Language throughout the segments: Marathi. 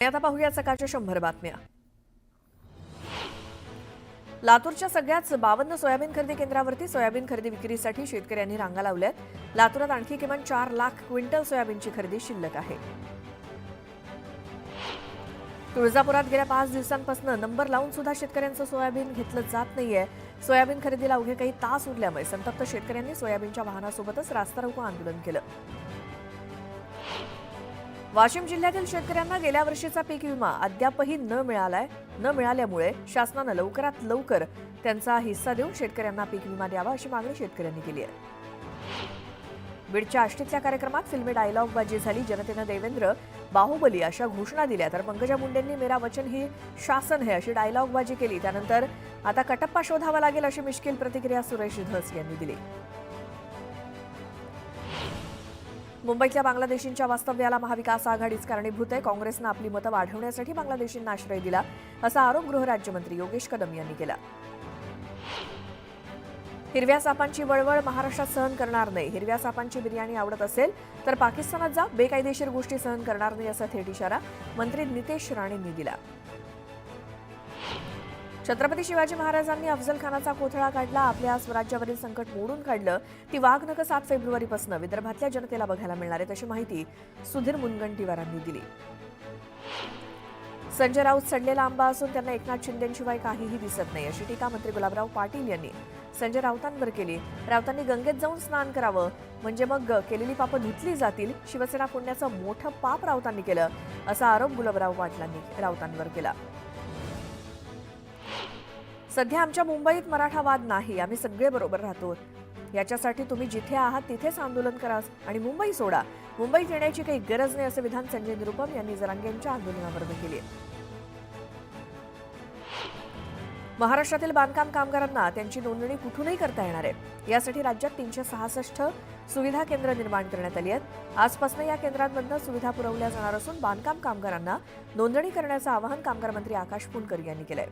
आता पाहूया सकाळच्या 100 बातम्या। लातूरच्या सगळ्याच 52 सोयाबीन खरेदी केंद्रावरती सोयाबीन खरेदी विक्रीसाठी शेतकऱ्यांनी रांगा लावल्यात। लातूरात आणखी किमान 4 लाख क्विंटल सोयाबीनची खरेदी शिल्लक आहे। तुळजापुरात गेल्या 5 दिवसांपासून नंबर लावून सुद्धा शेतकऱ्यांचं सोयाबीन घेतलं जात नाहीये। सोयाबीन खरेदीला अवघे काही तास उरल्यामुळे संतप्त शेतकऱ्यांनी सोयाबीनच्या वाहनासोबतच रास्ता रोको आंदोलन केलं। वाशिम जिल्ह्यातील शेतकऱ्यांना गेल्या वर्षीचा पीक विमा अद्यापही न मिळाल्यामुळे शासनाने लवकरात लवकर त्यांचा हिस्सा देऊन शेतकऱ्यांना पीक विमा द्यावा अशी मागणी शेतकऱ्यांनी केली आहे। बीडच्या आष्टीतल्या कार्यक्रमात फिल्मी डायलॉगबाजी झाली। जनतेने देवेंद्र बाहुबली अशा घोषणा दिल्या तर पंकजा मुंडेंनी मेरा वचन ही शासन है अशी डायलॉगबाजी केली। त्यानंतर आता कटप्पा शोधावा लागेल अशी मिश्किल प्रतिक्रिया सुरेश धस यांनी दिली। मुंबईतल्या बांगलादेशींच्या वास्तव्याला महाविकास आघाडीच कारणीभूत आहे। काँग्रेसनं आपली मतं वाढवण्यासाठी बांगलादेशींना आश्रय दिला असा आरोप गृहराज्यमंत्री योगेश कदम यांनी केला। हिरव्या सापांची वळवळ महाराष्ट्रात सहन करणार नाही। हिरव्या सापांची बिर्याणी आवडत असेल तर पाकिस्तानात जा, बेकायदेशीर गोष्टी सहन करणार नाही असा थेट इशारा मंत्री नितेश राणेंनी दिला। छत्रपती शिवाजी महाराजांनी अफजल खानाचा कोथळा काढला, आपल्या स्वराज्यावरील संकट मोडून काढलं। ती वाघनख 7 फेब्रुवारीपासून विदर्भातल्या जनतेला बघायला मिळणार आहे अशी माहिती सुधीर मुनगंटीवारांनी दिली। संजय राऊत सडलेला आंबा असून त्यांना एकनाथ शिंदेंशिवाय काहीही दिसत नाही अशी टीका मंत्री गुलाबराव पाटील यांनी संजय राऊतांवर केली। राऊतांनी गंगेत जाऊन स्नान करावं म्हणजे मग केलेली पापं धुतली जातील। शिवसेना फोडण्याचं मोठं पाप राऊतांनी केलं असा आरोप गुलाबराव पाटलांनी राऊतांवर केला। सध्या आमच्या मुंबईत मराठावाद नाही, आम्ही सगळे बरोबर राहतो। याच्यासाठी तुम्ही जिथे आहात तिथेच आंदोलन करा आणि मुंबई सोडा। मुंबईत येण्याची काही गरज नाही असे विधान संजय निरुपम यांनी जरांगेंच्या आंदोलनावर केले। महाराष्ट्रातील बांधकाम कामगारांना त्यांची नोंदणी कुठूनही करता येणार आहे। यासाठी राज्यात 366 सुविधा केंद्र निर्माण करण्यात आली आहेत। आजपासून या केंद्रांमधून सुविधा पुरवल्या जाणार असून बांधकाम कामगारांना नोंदणी करण्याचं आवाहन कामगार मंत्री आकाश पुनकर यांनी केलंय।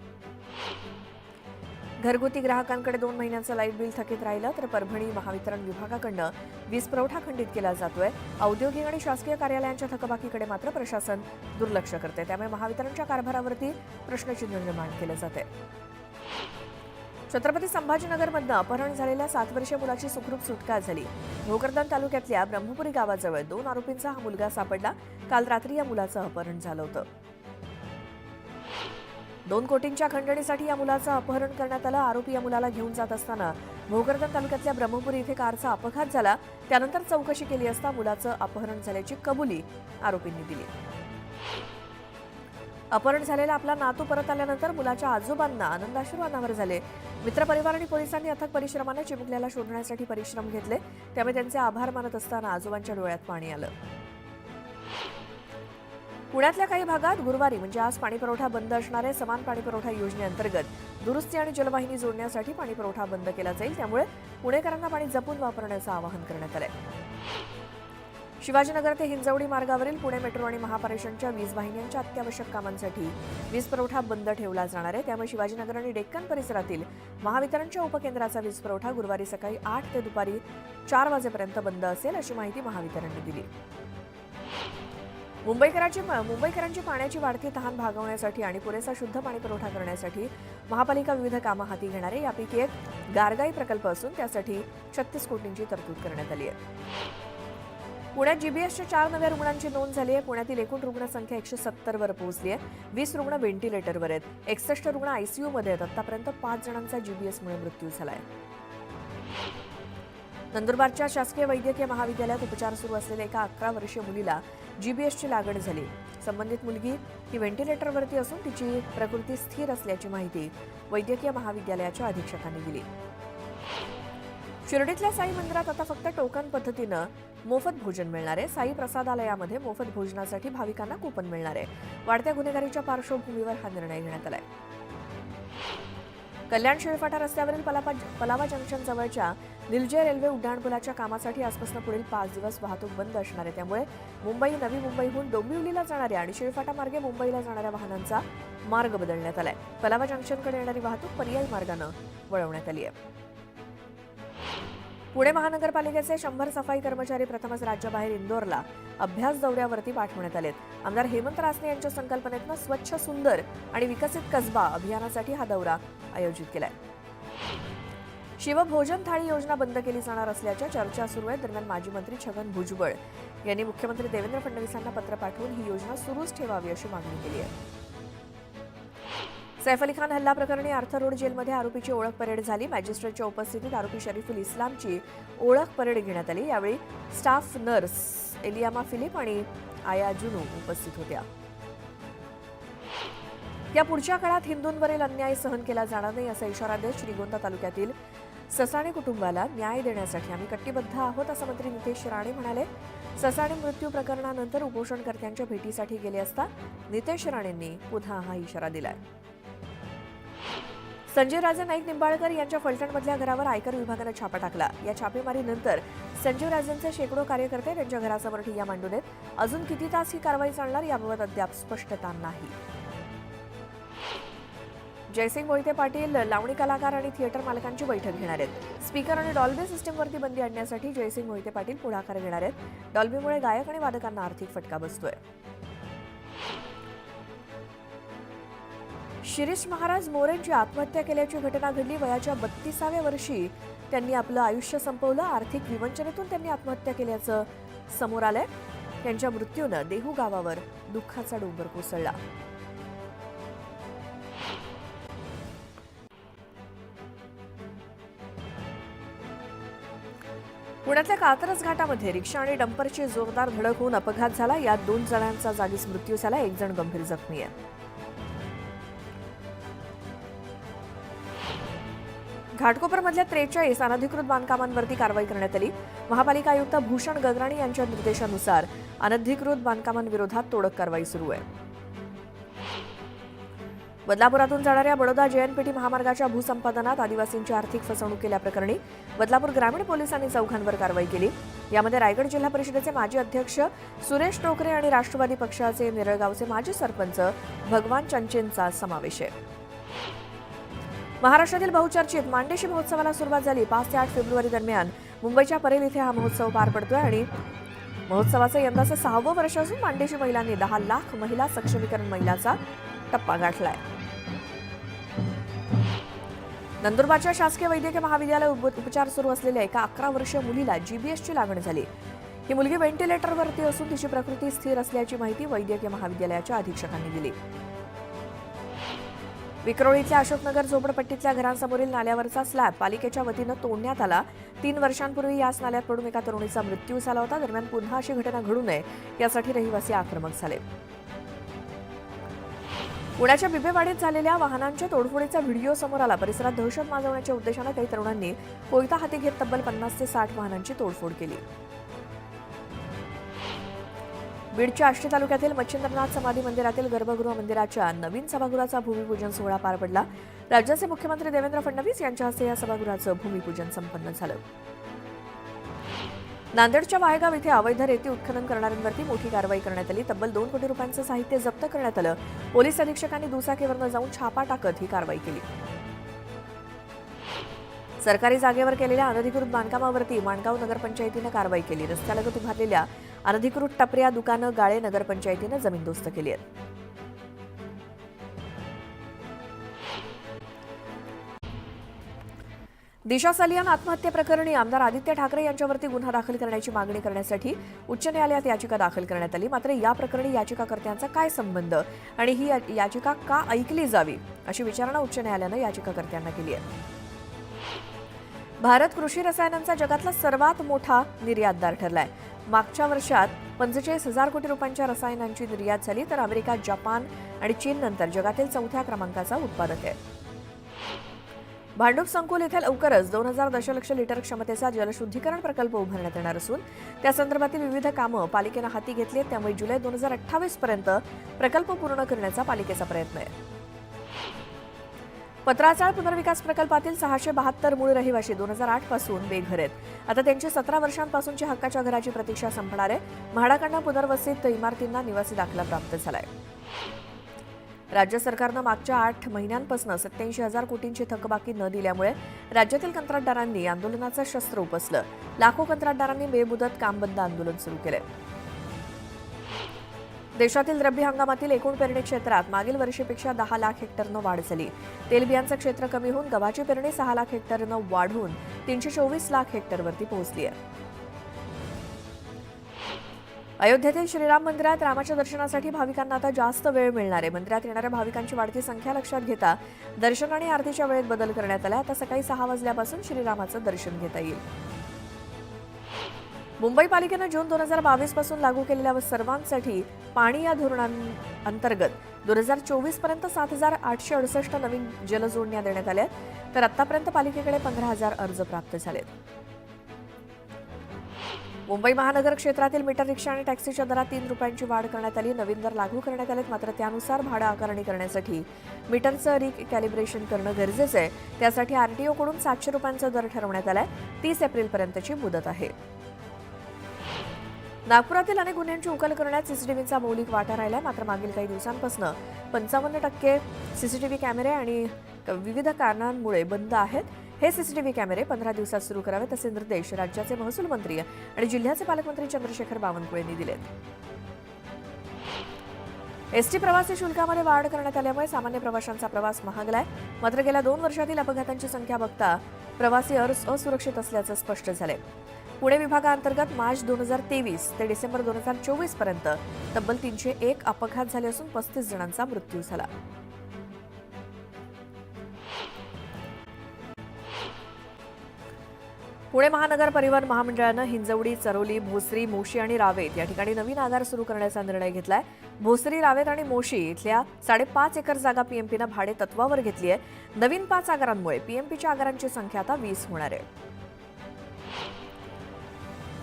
घरगुती ग्राहकांकडे 2 महिन्यांचं लाईट बिल थकीत राहिलं तर परभणी महावितरण विभागाकडून वीज पुरवठा खंडित केला जातोय। औद्योगिक आणि शासकीय कार्यालयांच्या थकबाकीकडे मात्र प्रशासन दुर्लक्ष करते, त्यामुळे महावितरणच्या कारभारावरती प्रश्नचिन्ह निर्माण केलं जाते। छत्रपती संभाजीनगरमधनं अपहरण झालेल्या 7 वर्षीय मुलाची सुखरूप सुटका झाली। भोकरदन तालुक्यातल्या ब्रह्मपुरी गावाजवळ 2 आरोपींचा हा मुलगा सापडला। काल रात्री या मुलाचं अपहरण झालं होतं। 2 कोटींच्या खंडणीसाठी या मुलाचं अपहरण करण्यात आलं। आरोपी या मुलाला घेऊन जात असताना भोकरदन तालुक्यातल्या ब्रह्मपुरी इथे कारचा अपघात झाला। त्यानंतर चौकशी केली असता मुलाचं अपहरण झाल्याची कबुली आरोपींनी दिली। अपहरण झालेला आपला नातू परत आल्यानंतर मुलाच्या आजोबांना आनंदाश्रू अनावर झाले। मित्रपरिवार आणि पोलिसांनी अथक परिश्रमाने चिमुकल्याला शोधण्यासाठी परिश्रम घेतले, त्यामुळे त्यांचे आभार मानत असताना आजोबांच्या डोळ्यात पाणी आलं। पुण्यातल्या काही भागात गुरुवारी म्हणजे आज पाणीपुरवठा बंद असणार आहे। समान पाणीपुरवठा योजनेअंतर्गत दुरुस्ती आणि जलवाहिनी जोडण्यासाठी पाणीपुरवठा बंद केला जाईल, त्यामुळे पुणेकरांना पाणी जपून वापरण्याचं आवाहन करण्यात आलंय। शिवाजीनगर ते हिंजवडी मार्गावरील पुणे मेट्रो आणि महापारेषणच्या वीज वाहिन्यांच्या अत्यावश्यक कामांसाठी वीज पुरवठा बंद ठेवला जाणार आहे, त्यामुळे शिवाजीनगर आणि डेक्कन परिसरातील महावितरणच्या उपकेंद्राचा वीज पुरवठा गुरुवारी सकाळी 8 ते दुपारी 4 वाजेपर्यंत बंद असेल अशी माहिती महावितरणने दिली। मुंबईकरांची पाण्याची वाढती तहान भागवण्यासाठी आणि पुरेसा शुद्ध पाणी पुरवठा करण्यासाठी महापालिका विविध कामं हाती घेणार आहे। यापैकी एक गारगाई प्रकल्प असून त्यासाठी 36 कोटींची तरतूद करण्यात आली आहे। पुण्यात जीबीएसच्या 4 नव्या रुग्णांची नोंद झाली आहे। पुण्यातील एकूण रुग्णसंख्या 170 वर पोहोचली आहे। 20 रुग्ण व्हेंटिलेटरवर आहेत, 61 रुग्ण आयसीयूमध्ये आहेत। आतापर्यंत 5 जणांचा जीबीएसमुळे मृत्यू झाला आहे। नंदुरबारच्या शासकीय वैद्यकीय महाविद्यालयात उपचार सुरू असलेल्या एका 11 वर्षीय मुलीला जीबीएसची लागण झाली। संबंधित मुलगी ही व्हेंटिलेटरवरती असून तिची प्रकृती स्थिर असल्याची माहिती वैद्यकीय महाविद्यालयाच्या अधीक्षकांनी दिली। शिर्डीतल्या साई मंदिरात आता फक्त टोकन पद्धतीनं मोफत भोजन मिळणार आहे। साई प्रसादालयामध्ये मोफत भोजनासाठी भाविकांना कूपन मिळणार आहे। वाढत्या गुन्हेगारीच्या पार्श्वभूमीवर हा निर्णय घेण्यात आलाय। कल्याण शिळफाटा रस्त्यावरील पलावा जंक्शन जवळच्या निलजे रेल्वे उड्डाणपुलाच्या कामासाठी आजपासून पुढील 5 दिवस वाहतूक बंद असणार आहे, त्यामुळे नवी मुंबईहून डोंबिवलीला जाणाऱ्या आणि शिळफाटा मार्गे मुंबईला जाणाऱ्या वाहनांचा मार्ग बदलण्यात आलाय। पलावा जंक्शनकडे येणारी वाहतूक पर्यायी मार्गानं वळवण्यात आली आहे। पुणे महानगरपालिकेचे 100 सफाई कर्मचारी प्रथमच राज्याबाहेर इंदोरला अभ्यास दौऱ्यावरती पाठवण्यात आलेत. आमदार हेमंत रासने यांच्या संकल्पनेतनं स्वच्छ सुंदर आणि विकसित कसबा अभियानासाठी हा दौरा आयोजित केलाय. शिवभोजन थाळी योजना बंद केली जाणार असल्याच्या चर्चा सुरू आहेत. दरम्यान माजी मंत्री छगन भुजबळ यांनी मुख्यमंत्री देवेंद्र फडणवीसांना पत्र पाठवून ही योजना सुरूच ठेवावी अशी मागणी केली आहे. सैफ अली खान हल्ला प्रकरणी आर्थर रोड जेलमध्ये आरोपीची ओळख परेड झाली. मॅजिस्ट्रेटच्या उपस्थितीत आरोपी शरीफुल इस्लामची ओळख परेड घेण्यात आली. यावेळी स्टाफ नर्स एलियामा फिलिप आणि आया जुनू उपस्थित होत्या. या पुढच्या काळात हिंदूंवरील अन्याय सहन केला जाणार नाही असा इशारा देत श्रीगोंदा तालुक्यातील ससाणे कुटुंबाला न्याय देण्यासाठी आम्ही कटिबद्ध आहोत असं मंत्री नितेश राणे म्हणाले. ससाणे मृत्यू प्रकरणानंतर उपोषणकर्त्यांच्या भेटीसाठी गेले असता नितेश राणेंनी पुन्हा हा इशारा दिलाय. संजय राजे नाईक निंबाळकर यांच्या फलटणमधल्या घरावर आयकर विभागानं छापा टाकला. या छापेमारीनंतर संजय राजेंचे शेकडो कार्यकर्ते त्यांच्या घरासमोर ठिय्या मांडून आहेत. अजून किती तास ही कारवाई चालणार याबाबत अद्याप स्पष्टता नाही. जयसिंग मोहिते पाटील लावणी कलाकार आणि थिएटर मालकांची बैठक घेणार आहेत. स्पीकर आणि डॉल्बी सिस्टीमवरती बंदी आणण्यासाठी जयसिंग मोहिते पाटील पुढाकार घेणार आहेत. डॉल्बीमुळे गायक आणि वादकांना आर्थिक फटका बसतोय. शिरीष महाराज मोरेंची आत्महत्या केल्याची घटना घडली. वयाच्या 32व्या वर्षी त्यांनी आपलं आयुष्य संपवलं. आर्थिक विवंचनेतून त्यांनी आत्महत्या केल्याचं समोर आलंय. त्यांच्या मृत्यूनं देहू गावावर दुःखाचा डोंगर कोसळला. पुण्यातल्या कात्रज घाटामध्ये रिक्षा आणि डंपरची जोरदार धडक होऊन अपघात झाला. यात 2 जणांचा जागीच मृत्यू झाला. 1 जण गंभीर जखमी आहे. घाटकोपरमधल्या 43 अनधिकृत बांधकामांवरती कारवाई करण्यात आली. महापालिका आयुक्त भूषण गगराणी यांच्या निर्देशानुसार अनधिकृत बांधकामांविरोधात तोडक कारवाई सुरू आहे. बदलापुरातून जाणाऱ्या बडोदा JNPT महामार्गाच्या भूसंपादनात आदिवासींची आर्थिक फसवणूक केल्याप्रकरणी बदलापूर ग्रामीण पोलिसांनी 4 जणांवर कारवाई केली. यामध्ये रायगड जिल्हा परिषदेचे माजी अध्यक्ष सुरेश टोकरे आणि राष्ट्रवादी पक्षाचे निरळगावचे माजी सरपंच भगवान चंचेंचा समावेश आहे. महाराष्ट्रातील बहुचर्चित मांडेशी महोत्सवाला सुरुवात झाली. 5 ते 8 फेब्रुवारी दरम्यान मुंबईच्या परेल इथे हा महोत्सव पार पडतोय आणि महोत्सवाचं यंदाचं 6वं वर्ष असून मांडेशी महिलांनी 10 लाख महिला सक्षमीकरण महिलाचा टप्पा गाठलाय. नंदुरबारच्या शासकीय वैद्यकीय महाविद्यालयात उपचार सुरू असलेल्या एका 11 वर्षीय मुलीला GBSची लागण झाली. ही मुलगी व्हेंटिलेटरवरती असून तिची प्रकृती स्थिर असल्याची माहिती वैद्यकीय महाविद्यालयाच्या अधीक्षकांनी दिली. विक्रोळीतल्या अशोकनगर झोपडपट्टीतल्या घरांसमोरील नाल्यावरचा स्लॅब पालिकेच्या वतीनं तोडण्यात आला. 3 वर्षांपूर्वी याच नाल्यात पडून एका तरुणीचा मृत्यू झाला होता. दरम्यान पुन्हा अशी घटना घडू नये यासाठी रहिवासी आक्रमक झाले. पुण्याच्या बिबेवाडीत झालेल्या वाहनांच्या तोडफोडीचा व्हिडिओ समोर आला. परिसरात दहशत माजवण्याच्या उद्देशानं काही तरुणांनी कोयता हाती घेत तब्बल 50 ते 60 वाहनांची तोडफोड केली. बीडच्या आष्टी तालुक्यातील मच्छिंद्रनाथ समाधी मंदिरातील गर्भगृह मंदिराच्या नवीन सभागृहाचा भूमिपूजन सोहळा पार पडला. राज्याचे मुख्यमंत्री देवेंद्र फडणवीस यांच्या हस्ते या सभागृहाचं भूमिपूजन संपन्न झालं. नांदेडच्या वाहेगाव इथे अवैध रेती उत्खनन करणाऱ्यांवरती मोठी कारवाई करण्यात आली. तब्बल 2 कोटी रुपयांचं साहित्य जप्त करण्यात आलं. पोलीस अधीक्षकांनी दुचाकीवरनं जाऊन छापा टाकत ही कारवाई केली. सरकारी जागेवर केलेल्या अनधिकृत बांधकामावरती माणगाव नगरपंचायतीनं कारवाई केली. रस्त्यालगत उभारलेल्या अनधिकृत टपऱ्या, दुकानं, गाळे नगरपंचायतीनं जमीनदोस्त केली आहेत. दिशा सालियान आत्महत्येप्रकरणी आमदार आदित्य ठाकरे यांच्यावरती गुन्हा दाखल करण्याची मागणी करण्यासाठी उच्च न्यायालयात याचिका दाखल करण्यात आली. मात्र या प्रकरणी याचिकाकर्त्यांचा काय संबंध आणि ही याचिका का ऐकली जावी अशी विचारणा उच्च न्यायालयानं याचिकाकर्त्यांना केली आहे. भारत कृषी रसायनांचा जगातला सर्वात मोठा निर्यातदार ठरलाय. मागच्या वर्षात 45,000 कोटी रुपयांच्या रसायनांची निर्यात झाली, तर अमेरिका, जपान आणि चीननंतर जगातील 4थ्या क्रमांकाचा उत्पादक आहे. भांडूप संकुल इथे लवकरच 2000 दशलक्ष लिटर क्षमतेचा जलशुद्धीकरण प्रकल्प उभारण्यात येणार असून त्या संदर्भातील विविध कामं पालिकेनं हाती घेतली आहेत. त्यामुळे जुलै 2028 पर्यंत प्रकल्प पूर्ण करण्याचा पालिकेचा प्रयत्न आहे. पत्राचाळ पुनर्विकास प्रकल्पातील 672 मूळ रहिवाशी 2008 पासून बेघर आहेत. आता त्यांची 17 वर्षांपासूनची हक्काच्या घराची प्रतीक्षा संपणार आहे. म्हाडाकडनं पुनर्वसित इमारतींना निवासी दाखला प्राप्त झालाय. राज्य सरकारनं मागच्या 8 महिन्यांपासून 87,000 कोटींची थकबाकी न दिल्यामुळे राज्यातील कंत्राटदारांनी आंदोलनाचं शस्त्र उपसलं. लाखो कंत्राटदारांनी बेमुदत कामबंद आंदोलन सुरू केलंय. देशातील रब्बी हंगामातील एकूण पेरणी क्षेत्रात मागील वर्षीपेक्षा 10 लाख हेक्टरनं वाढ झाली. तेलबियांचं क्षेत्र कमी होऊन गव्हाची पेरणी 6 लाख हेक्टरनं वाढून 324 लाख हेक्टरवरती पोहोचली आहे. अयोध्येतील श्रीराम मंदिरात रामाच्या दर्शनासाठी भाविकांना आता जास्त वेळ मिळणार आहे. मंदिरात येणाऱ्या भाविकांची वाढती संख्या लक्षात घेता दर्शन आणि आरतीच्या वेळेत बदल करण्यात आला. आता सकाळी 6 वाजल्यापासून श्रीरामाचं दर्शन घेता येईल. मुंबई पालिकेनं जून 2022 पासून लागू केलेल्या सर्वांसाठी पाणी या धोरणांतर्गत 2024 पर्यंत 7,868 नवीन जलजोडण्या देण्यात आल्या, तर आतापर्यंत पालिकेकडे 15,000 अर्ज प्राप्त झालेत. मुंबई महानगर क्षेत्रातील मीटर रिक्षा आणि टॅक्सीच्या दरात 3 रुपयांची वाढ करण्यात आली. नवीन दर लागू करण्यात आलेत, मात्र त्यानुसार भाडं आकारणी करण्यासाठी मीटरचं रिकॅलिब्रेशन करणं गरजेचं आहे. त्यासाठी आरटीओकडून 700 रुपयांचा दर ठरवण्यात आलाय. 30 एप्रिलपर्यंतची मुदत आहे. नागपुरातील अनेक गुन्ह्यांची उकल करण्यात सीसीटीव्हीचा मौलिक वाटा राहिला, मात्र मागील काही दिवसांपासून 55% सीसीटीव्ही कॅमेरे आणि विविध कारणांमुळे बंद आहेत. हे सीसीटीव्ही कॅमेरे 15 दिवसात सुरू करावेत असे निर्देश राज्याचे महसूल मंत्री आणि जिल्ह्याचे पालकमंत्री चंद्रशेखर बावनकुळे यांनी दिलेत. एसटी प्रवासी शुल्कामध्ये वाढ करण्यात आल्यामुळे सामान्य प्रवाशांचा प्रवास महागलाय. मात्र गेल्या 2 वर्षातील अपघातांची संख्या बघता प्रवासी असुरक्षित असल्याचं स्पष्ट झालंय. पुणे विभागाअंतर्गत मार्च 2023 ते डिसेंबर 2024 पर्यंत तब्बल 301 अपघात झाले असून 35 जणांचा मृत्यू झाला. पुणे महानगर परिवहन महामंडळानं हिंजवडी, चरोली, भोसरी, मोशी आणि रावेत या ठिकाणी नवीन आगार सुरू करण्याचा निर्णय घेतलाय. भोसरी, रावेत आणि मोशी इथल्या 5.5 एकर जागा पीएमपीनं भाडे तत्वावर घेतली आहे. नवीन 5 आगारांमुळे पीएमपीच्या आगारांची संख्या आता 20 होणार आहे.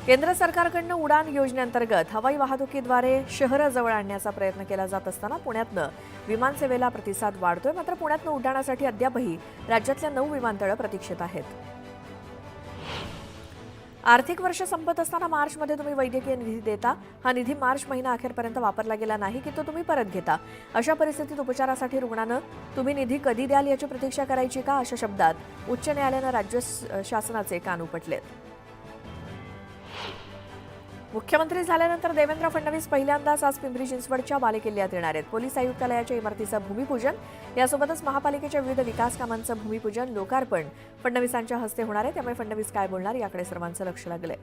केंद्र सरकारकडून उडान योजनेअंतर्गत हवाई वाहतुकीद्वारे शहरं जवळ आणण्याचा प्रयत्न केला जात असताना पुण्यातनं विमानसेवेला प्रतिसाद वाढतोय. मात्र पुण्यातनं उड्डाणासाठी अद्यापही राज्यातल्या 9 विमानतळं प्रतीक्षेत आहेत. आर्थिक वर्ष संपत असताना मार्चमध्ये तुम्ही वैद्यकीय निधी देता. हा निधी मार्च महिना अखेरपर्यंत वापरला गेला नाही की तो तुम्ही परत घेता. अशा परिस्थितीत उपचारासाठी रुग्णानं तुम्ही निधी कधी द्याल याची प्रतीक्षा करायची का, अशा शब्दात उच्च न्यायालयानं राज्य शासनाचे कान उपटलेत. मुख्यमंत्री झाल्यानंतर देवेंद्र फडणवीस पहिल्यांदाच आज पिंपरी चिंचवडच्या बालेकिल्ल्यात येणार आहेत. पोलीस आयुक्तालयाच्या इमारतीचं भूमिपूजन यासोबतच महापालिकेच्या विविध विकास कामांचं भूमिपूजन, लोकार्पण फडणवीसांच्या हस्ते होणार आहे. त्यामुळे फडणवीस काय बोलणार याकडे सर्वांचं लक्ष लागलंय.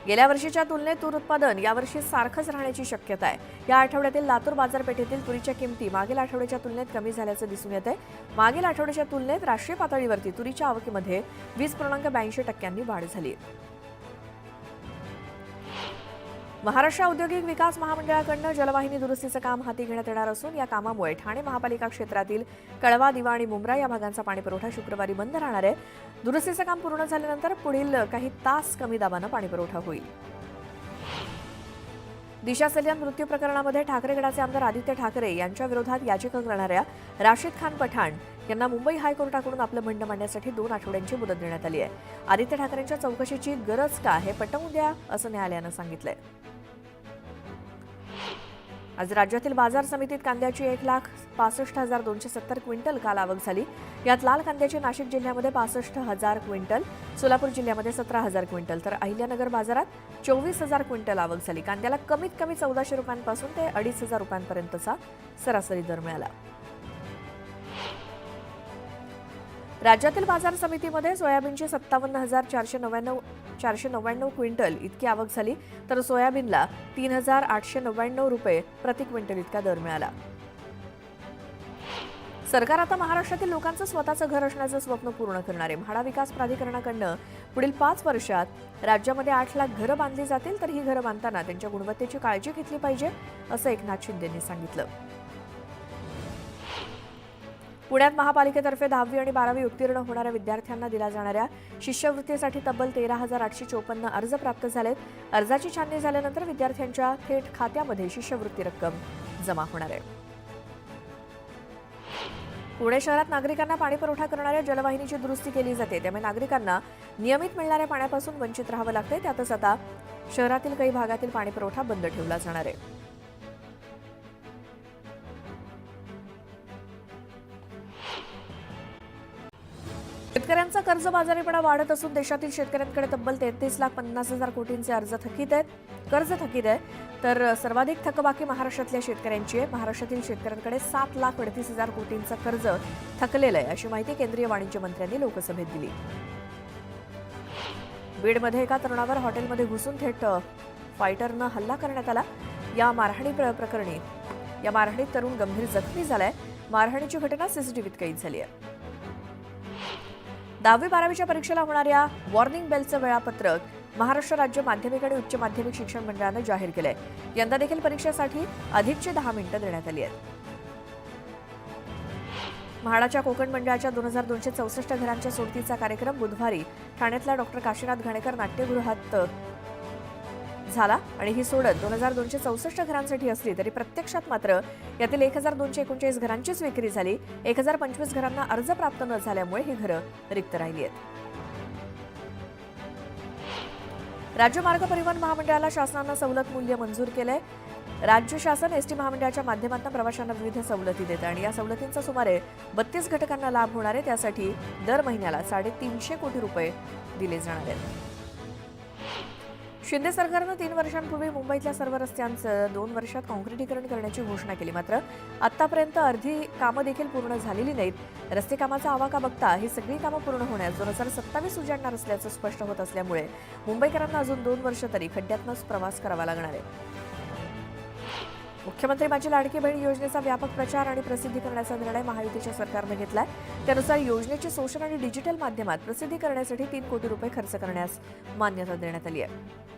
गेल्या वर्षीच्या तुलनेत तूर उत्पादन यावर्षी सारखंच राहण्याची शक्यता आहे. या आठवड्यातील लातूर बाजारपेठेतील तुरीच्या किमती मागील आठवड्याच्या तुलनेत कमी झाल्याचं दिसून येत आहे. मागील आठवड्याच्या तुलनेत राष्ट्रीय पातळीवरती तुरीच्या आवकीमध्ये 20.82% वाढ झाली. महाराष्ट्र औद्योगिक विकास महामंडळाकडून जलवाहिनी दुरुस्तीचं काम हाती घेण्यात येणार असून या कामामुळे ठाणे महापालिका क्षेत्रातील कळवा, दिवा आणि मुंब्रा या भागांचा पाणीपुरवठा शुक्रवारी बंद राहणार आहे. दुरुस्तीचं काम पूर्ण झाल्यानंतर पुढील काही तास कमी दाबानं पाणीपुरवठा होईल. दिशा सल्यान मृत्यू प्रकरणामध्ये ठाकरे गटाचे आमदार आदित्य ठाकरे यांच्या विरोधात याचिका करणाऱ्या राशिद खान पठाण यांना मुंबई हायकोर्टाकडून आपलं म्हणणं मांडण्यासाठी 2 आठवड्यांची मुदत देण्यात आली आहे. आदित्य ठाकरेंच्या चौकशीची गरज का हे पटवून द्या असं न्यायालयानं सांगितलंय. आज राज्यातील बाजार समितीत कांद्याची 1,65,270 क्विंटल काल आवक झाली. यात लाल कांद्याची नाशिक जिल्ह्यामध्ये 65,000 क्विंटल, सोलापूर जिल्ह्यामध्ये 17,000 क्विंटल, तर अहिल्यानगर बाजारात 24,000 क्विंटल आवक झाली. कांद्याला कमीत कमी 1400 रुपयांपासून ते 2,500 रुपयांपर्यंतचा सरासरी दर मिळाला. राज्यातील बाजार समितीमध्ये सोयाबीनची 57,499 क्विंटल इतकी आवक झाली, तर सोयाबीनला 3,899 रुपये प्रति क्विंटल इतका दर मिळाला. सरकार आता महाराष्ट्रातील लोकांचं स्वतःचं घर असण्याचं स्वप्न पूर्ण करणार आहे. म्हाडा विकास प्राधिकरणाकडून पुढील 5 वर्षात राज्यामध्ये 8 लाख घरं बांधली जातील, तर ही घरं बांधताना त्यांच्या गुणवत्तेची काळजी घेतली पाहिजे असं एकनाथ शिंदेंनी सांगितलं. पुण्यात महापालिकेतर्फे 10वी आणि 12वी उत्तीर्ण होणाऱ्या विद्यार्थ्यांना दिल्या जाणाऱ्या शिष्यवृत्तीसाठी तब्बल 13,854 अर्ज प्राप्त झालेत. अर्जाची छाननी झाल्यानंतर विद्यार्थ्यांच्या थेट खात्यामध्ये शिष्यवृत्ती रक्कम जमा होणार आहे. पुणे शहरात नागरिकांना पाणीपुरवठा करणाऱ्या जलवाहिनीची दुरुस्ती केली जाते, त्यामुळे नागरिकांना नियमित मिळणाऱ्या पाण्यापासून वंचित राहावं लागतंय. त्यातच आता शहरातील काही भागातील पाणीपुरवठा बंद ठेवला जाणार आहे. शेतकऱ्यांचा कर्जबाजारीपणा वाढत असून देशातील शेतकऱ्यांकडे तब्बल 33,50,000 कोटींचे कर्ज थकीत आहे. तर सर्वाधिक थकबाकी महाराष्ट्रातल्या शेतकऱ्यांची आहे. महाराष्ट्रातील शेतकऱ्यांकडे 7,38,000 कोटींचं कर्ज थकलेलं आहे, अशी माहिती केंद्रीय वाणिज्य मंत्र्यांनी लोकसभेत दिली. बीडमध्ये एका तरुणावर हॉटेलमध्ये घुसून थेट फायटरनं हल्ला करण्यात आला. या मारहाणीत तरुण गंभीर जखमी झालाय. मारहाणीची घटना सीसीटीव्हीत कैद झाली आहे. 10वी-12वीच्या परीक्षेला होणाऱ्या वॉर्निंग बेलचं वेळापत्रक महाराष्ट्र राज्य माध्यमिक आणि उच्च माध्यमिक शिक्षण मंडळानं जाहीर केलंय. यंदा देखील परीक्षेसाठी अधिकची 10 मिनिटं देण्यात आली आहेत. म्हाडाच्या कोकण मंडळाच्या 2,264 घरांच्या सोडतीचा कार्यक्रम बुधवारी ठाण्यातल्या डॉ. काशीनाथ घाणेकर नाट्यगृहात झाला आणि ही सोडत 2,264 घरांसाठी असली तरी प्रत्यक्षात मात्र यातील 1,239 घरांचीच विक्री झाली. 1,025 घरांना अर्ज प्राप्त न झाल्यामुळे ही घरं रिक्त राहिली आहेत. राज्य मार्ग परिवहन महामंडळाला शासनानं सवलत मूल्य मंजूर केलंय. राज्य शासन एसटी महामंडळाच्या माध्यमातून प्रवाशांना विविध सवलती देतं आणि या सवलतींचा सुमारे 32 घटकांना लाभ होणार आहे. त्यासाठी दर महिन्याला 350 कोटी रुपये दिले जाणार आहेत. शिंदे सरकारनं 3 वर्षांपूर्वी मुंबईतल्या सर्व रस्त्यांचं 2 वर्षात काँक्रिटीकरण करण्याची घोषणा केली. मात्र आतापर्यंत अर्धी कामं देखील पूर्ण झालेली नाहीत. रस्ते कामाचा आवाका बघता ही सगळी कामं पूर्ण होण्यास 2027 उजाडणार असल्याचं स्पष्ट होत असल्यामुळे मुंबईकरांना अजून 2 वर्ष तरी खड्ड्यातनंच प्रवास करावा लागणार आहे. मुख्यमंत्री माझी लाडकी बहीण योजनेचा व्यापक प्रचार आणि प्रसिद्धी करण्याचा निर्णय महायुतीच्या सरकारनं घेतलाय. त्यानुसार योजनेची सोशल आणि डिजिटल माध्यमात प्रसिद्धी करण्यासाठी 3 कोटी रुपये खर्च करण्यास मान्यता देण्यात आली आहे.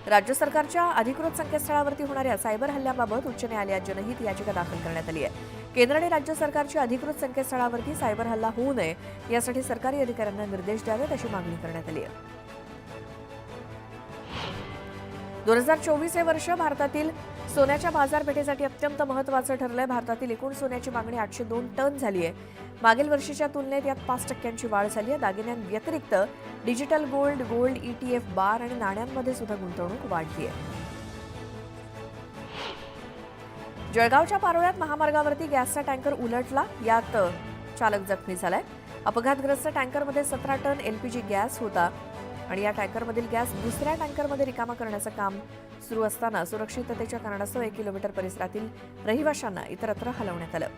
राज्य सरकारच्या अधिकृत संकेतस्थळावरती होणाऱ्या सायबर हल्ल्याबाबत उच्च न्यायालयात जनहित याचिका दाखल करण्यात आली आहे. केंद्र आणि राज्य सरकारच्या अधिकृत संकेतस्थळावरती सायबर हल्ला होऊ नये यासाठी सरकारी अधिकाऱ्यांना निर्देश द्यावेत अशी मागणी करण्यात आली आहे. 2024 हे वर्ष भारतातील सोन्याच्या बाजारपेठेसाठी अत्यंत महत्त्वाचं ठरलंय. भारतातील एकूण सोन्याची मागणी 802 टन झाली आहे. मागील वर्षीच्या तुलनेत यात 5% वाढ झाली आहे. दागिन्यांव्यतिरिक्त डिजिटल गोल्ड, ETF बार आणि नाण्यांमध्ये सुद्धा गुंतवणूक वाढली आहे. जळगावच्या पारोळ्यात महामार्गावरती गॅसचा टँकर उलटला. यात चालक जखमी झालाय. अपघातग्रस्त टँकरमध्ये 17 टन LPG गॅस होता आणि या टँकरमधील गॅस दुसऱ्या टँकरमध्ये रिकामा करण्याचं काम सुरू असताना सुरक्षिततेच्या कारणास्तव 1 किलोमीटर परिसरातील रहिवाशांना इतरत्र हलवण्यात आलं.